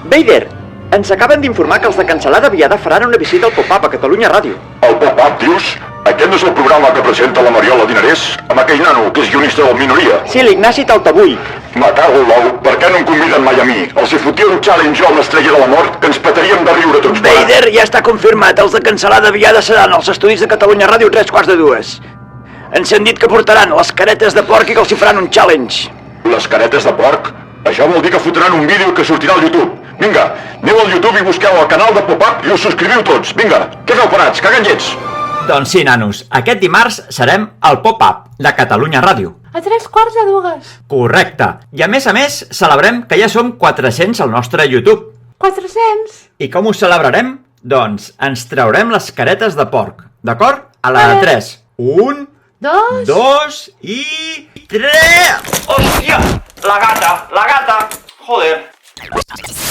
Vader, ens acaben d'informar que els de Cansalada Viada faran una visita al Pop-Up a Catalunya Ràdio. El Pop-Up, dius? Aquest no és el programa que presenta la Mariola Dinarès? Amb aquell nano que és guionista del Minoria? Sí, l'Ignasi Taltabull. Me cago en l'ou, per què no em conviden mai a mi? Els hi fotia un challenge a l'estrella de la mort que ens petaríem de riure tots plegats. Vader, ja està confirmat, els de Cansalada Viada seran als estudis de Catalunya Ràdio 3:15. Ens han dit que portaran les caretes de porc i que els hi faran un challenge. Les caretes de porc? Això vol dir que fotran un vídeo que sortirà al YouTube. Vinga, aneu al YouTube i busqueu el canal de Pop-Up i us subscriviu tots. Vinga, què feu parats? Caguen llets! Doncs sí, nanos, aquest dimarts serem al Pop-Up de Catalunya Ràdio. A 3:15. Correcte. I a més, celebrem que ja som 400 al nostre YouTube. 400? I com ho celebrarem? Doncs ens traurem les caretes de porc, d'acord? A la de 3. 1, 2 i 3! Hòstia! La gata! Joder!